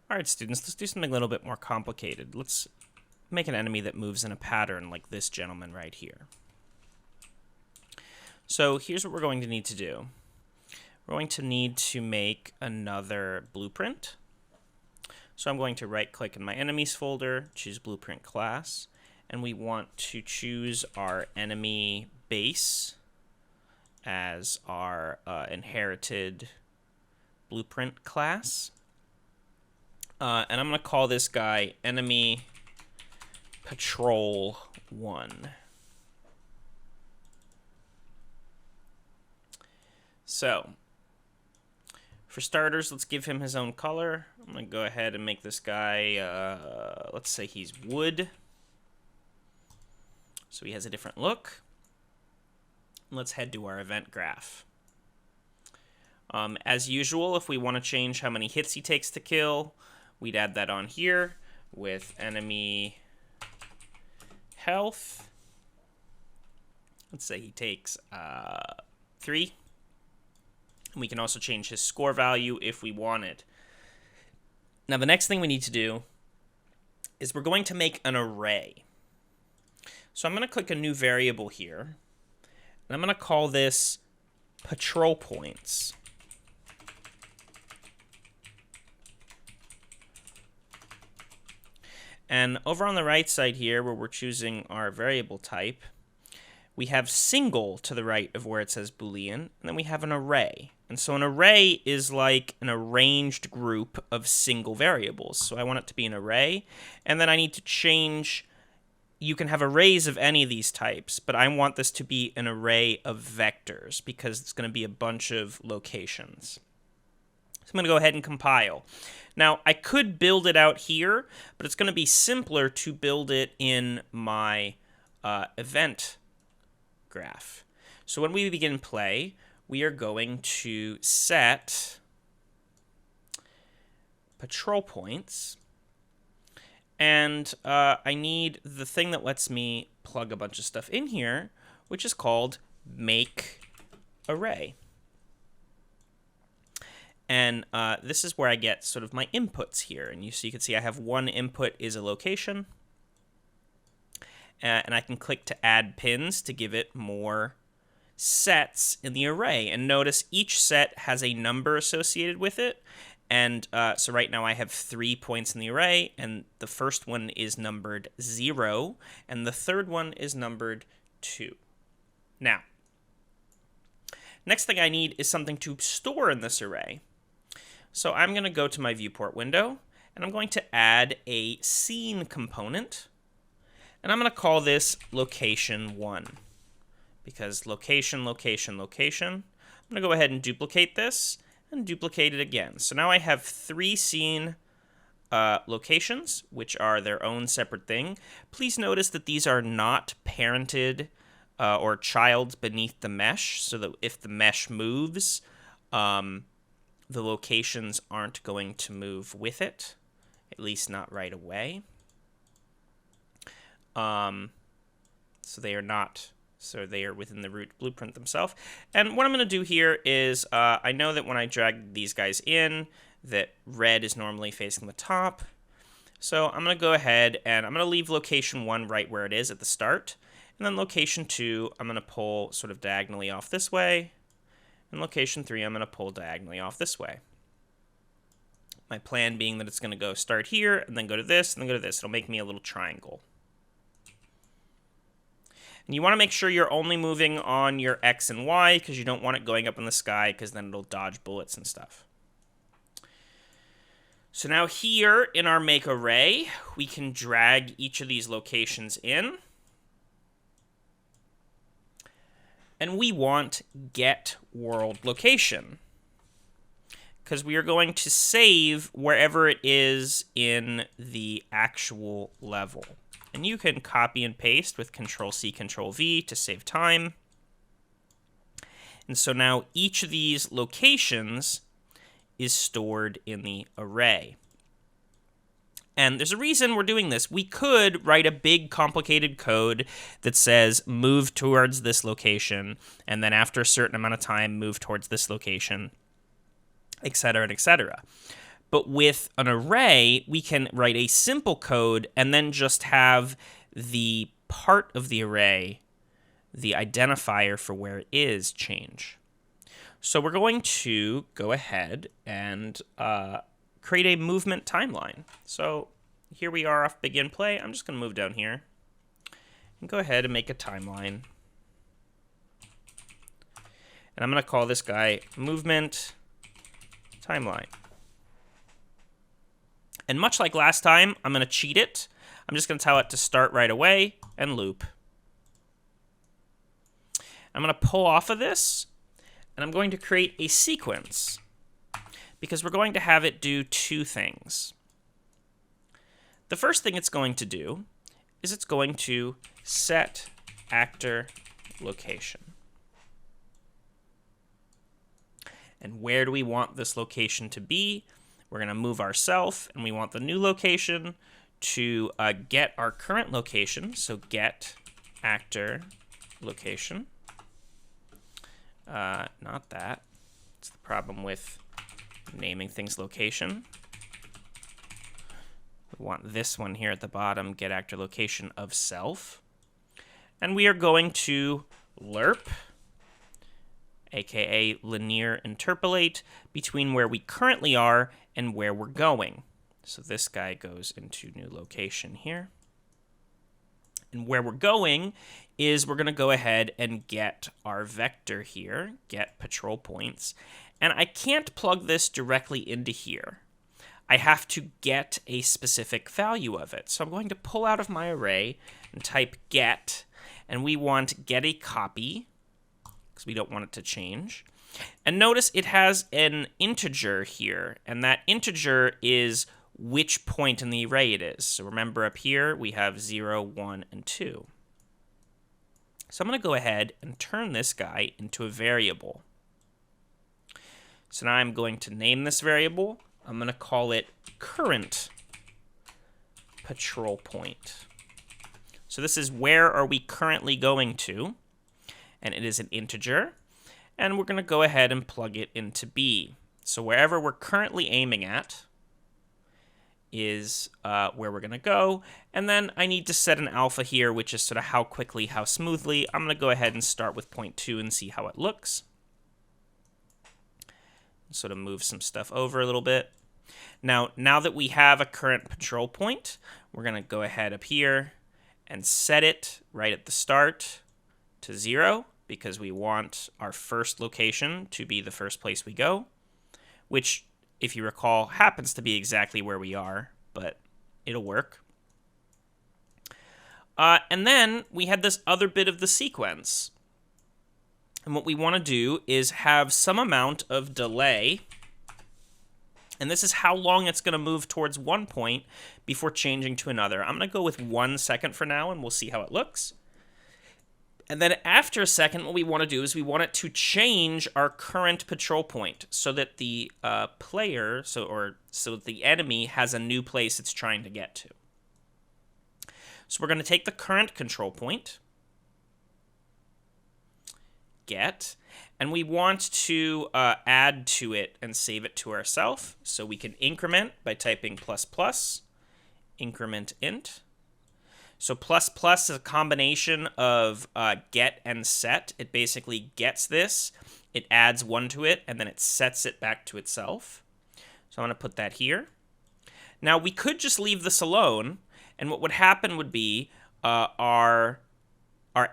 All right, students, let's do something a little bit more complicated. Let's make an enemy that moves in a pattern like this gentleman right here. So here's what we're going to need to do. We're going to need to make another blueprint. So I'm going to right-click in my enemies folder, choose blueprint class, and we want to choose our enemy base as our inherited blueprint class. And I'm going to call this guy enemy patrol 1. So, for starters, let's give him his own color. I'm going to go ahead and make this guy, let's say he's wood. So he has a different look. Let's head to our event graph. As usual, if we want to change how many hits he takes to kill, we'd add that on here with enemy health. Let's say he takes 3. And we can also change his score value if we wanted. Now, the next thing we need to do is we're going to make an array. So I'm going to click a new variable here, and I'm going to call this patrol points. And over on the right side here, where we're choosing our variable type, we have single to the right of where it says Boolean, and then we have an array. And so an array is like an arranged group of single variables. So I want it to be an array, and then I need to change. You can have arrays of any of these types, but I want this to be an array of vectors because it's going to be a bunch of locations. So I'm going to go ahead and compile. Now, I could build it out here, but it's going to be simpler to build it in my event graph. So when we begin play, we are going to set patrol points. And I need the thing that lets me plug a bunch of stuff in here, which is called make array. And this is where I get sort of my inputs here. And so you can see I have one input is a location. And I can click to add pins to give it more sets in the array. And notice each set has a number associated with it. And so right now I have 3 points in the array, and the first one is numbered 0, and the third one is numbered 2. Now, next thing I need is something to store in this array. So I'm going to go to my viewport window, and I'm going to add a scene component, and I'm going to call this location 1, because location, location, location. I'm going to go ahead and duplicate this, and duplicate it again. So now I have 3 scene locations, which are their own separate thing. Please notice that these are not parented or child beneath the mesh, so that if the mesh moves, the locations aren't going to move with it, at least not right away. So they are not. So they are within the root blueprint themselves. And what I'm going to do here is, I know that when I drag these guys in, that red is normally facing the top. So I'm going to go ahead and I'm going to leave location 1 right where it is at the start. And then location 2, I'm going to pull sort of diagonally off this way. And location 3, I'm going to pull diagonally off this way. My plan being that it's going to go start here, and then go to this, and then go to this. It'll make me a little triangle. And you want to make sure you're only moving on your X and Y because you don't want it going up in the sky because then it'll dodge bullets and stuff. So now here in our make array, we can drag each of these locations in. And we want get world location because we are going to save wherever it is in the actual level. And you can copy and paste with Control-C, Control-V to save time. And so now each of these locations is stored in the array. And there's a reason we're doing this. We could write a big complicated code that says move towards this location, and then after a certain amount of time, move towards this location, etc., etc. But with an array, we can write a simple code and then just have the part of the array, the identifier for where it is, change. So we're going to go ahead and create a movement timeline. So here we are off begin play. I'm just going to move down here and go ahead and make a timeline. And I'm going to call this guy movement timeline. And much like last time, I'm going to cheat it. I'm just going to tell it to start right away and loop. I'm going to pull off of this, and I'm going to create a sequence because we're going to have it do two things. The first thing it's going to do is it's going to set actor location. And where do we want this location to be? We're going to move ourself, and we want the new location to get our current location. So get actor location. Not that. It's the problem with naming things location. We want this one here at the bottom, get actor location of self. And we are going to lerp, aka linear interpolate, between where we currently are and where we're going. So this guy goes into new location here. And where we're going is we're going to go ahead and get our vector here, get patrol points. And I can't plug this directly into here. I have to get a specific value of it. So I'm going to pull out of my array and type get, and we want get a copy, because we don't want it to change. And notice it has an integer here, and that integer is which point in the array it is. So remember up here, we have 0, 1, and 2. So I'm going to go ahead and turn this guy into a variable. So now I'm going to name this variable. I'm going to call it current patrol point. So this is where are we currently going to, and it is an integer. And we're going to go ahead and plug it into B. So wherever we're currently aiming at is where we're going to go. And then I need to set an alpha here, which is sort of how quickly, how smoothly. I'm going to go ahead and start with 0.2 and see how it looks. Sort of move some stuff over a little bit. Now that we have a current patrol point, we're going to go ahead up here and set it right at the start to 0, because we want our first location to be the first place we go, which, if you recall, happens to be exactly where we are, but it'll work. And then we had this other bit of the sequence. And what we want to do is have some amount of delay, and this is how long it's going to move towards one point before changing to another. I'm going to go with 1 second for now, and we'll see how it looks. And then after a second, what we want to do is we want it to change our current patrol point so that the player, so that the enemy has a new place it's trying to get to. So we're going to take the current control point, get, and we want to add to it and save it to ourselves. So we can increment by typing ++, increment int. So ++ is a combination of get and set. It basically gets this, it adds 1 to it, and then it sets it back to itself. So I'm going to put that here. Now we could just leave this alone, and what would happen would be our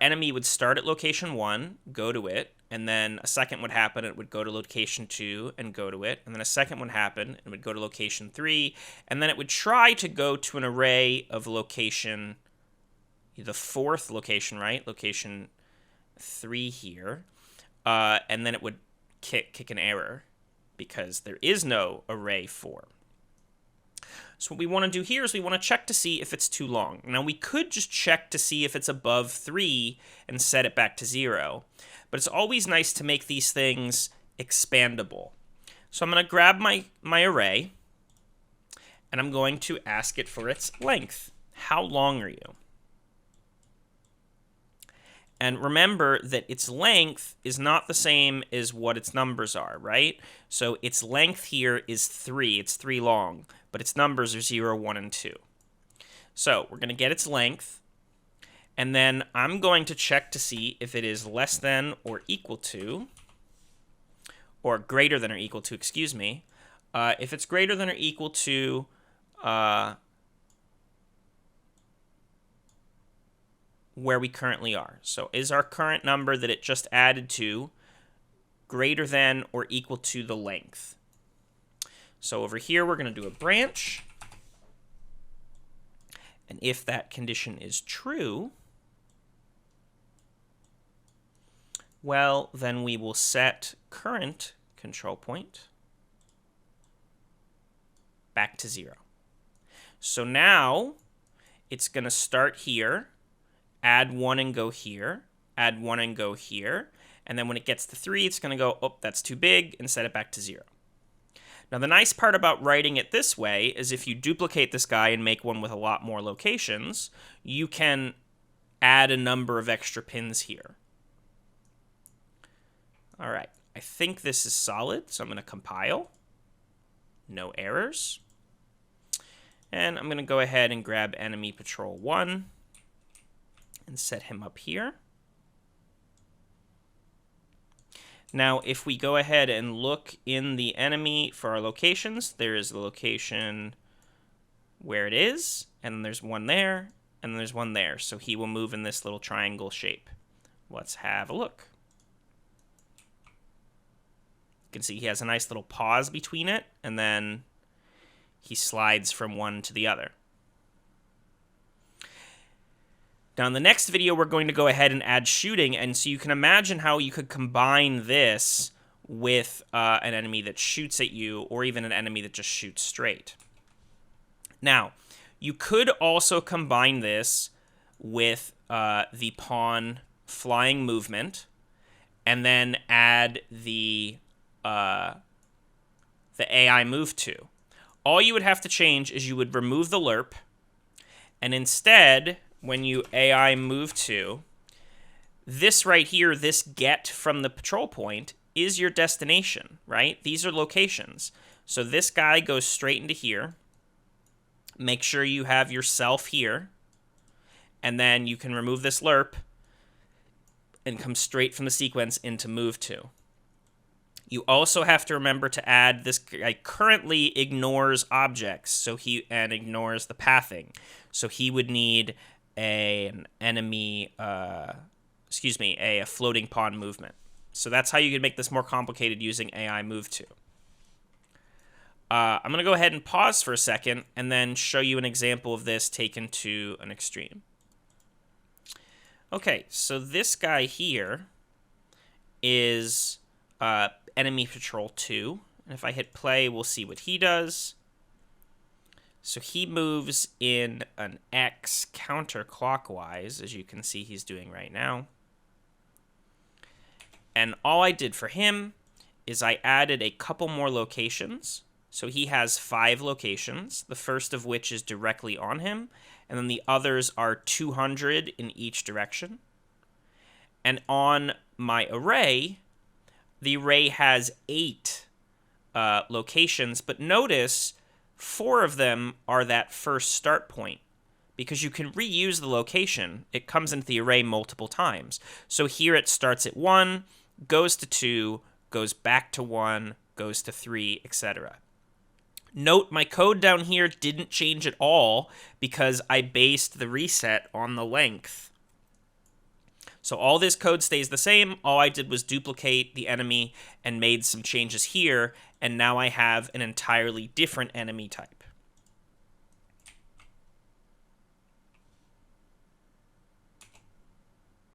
enemy would start at location 1, go to it, and then a second would happen, it would go to location 2 and go to it, and then a second would happen, and it would go to location 3, and then it would try to go to an array of location, the 4th location, right? Location 3 here, and then it would kick an error because there is no array 4. So what we want to do here is we want to check to see if it's too long. Now we could just check to see if it's above 3 and set it back to 0, but it's always nice to make these things expandable. So I'm going to grab my array, and I'm going to ask it for its length. How long are you? And remember that its length is not the same as what its numbers are, right? So its length here is 3. It's 3 long, but its numbers are 0, 1, and 2. So we're going to get its length, and then I'm going to check to see if it is less than or equal to, or greater than or equal to, excuse me. If it's greater than or equal to where we currently are. So is our current number that it just added to greater than or equal to the length? So over here, we're going to do a branch. And if that condition is true, well, then we will set current control point back to 0. So now it's going to start here, add 1 and go here, add 1 and go here, and then when it gets to 3, it's going to go, oh, that's too big, and set it back to 0. Now, the nice part about writing it this way is if you duplicate this guy and make one with a lot more locations, you can add a number of extra pins here. All right, I think this is solid, so I'm going to compile. No errors. And I'm going to go ahead and grab enemy patrol 1 and set him up here. Now, if we go ahead and look in the enemy for our locations, there is the location where it is, and then there's one there, and then there's one there. So he will move in this little triangle shape. Let's have a look. You can see he has a nice little pause between it, and then he slides from one to the other. Now, in the next video, we're going to go ahead and add shooting, and so you can imagine how you could combine this with an enemy that shoots at you, or even an enemy that just shoots straight. Now, you could also combine this with the pawn flying movement, and then add the AI move to. All you would have to change is you would remove the lerp, and instead, when you AI move to, this right here, this get from the patrol point, is your destination, right? These are locations. So this guy goes straight into here. Make sure you have yourself here. And then you can remove this lerp and come straight from the sequence into move to. You also have to remember to add this guy currently ignores objects, and ignores the pathing. So he would need an enemy, a floating pawn movement. So that's how you can make this more complicated using AI move to. I'm going to go ahead and pause for a second and then show you an example of this taken to an extreme. Okay, so this guy here is enemy patrol 2. And if I hit play, we'll see what he does. So he moves in an X counterclockwise, as you can see he's doing right now. And all I did for him is I added a couple more locations. So he has 5 locations, the first of which is directly on him, and then the others are 200 in each direction. And on my array, the array has 8 locations, but notice 4 of them are that first start point, because you can reuse the location. It comes into the array multiple times. So here it starts at 1, goes to 2, goes back to 1, goes to 3, etc. Note my code down here didn't change at all because I based the reset on the length. So all this code stays the same. All I did was duplicate the enemy and made some changes here, and now I have an entirely different enemy type.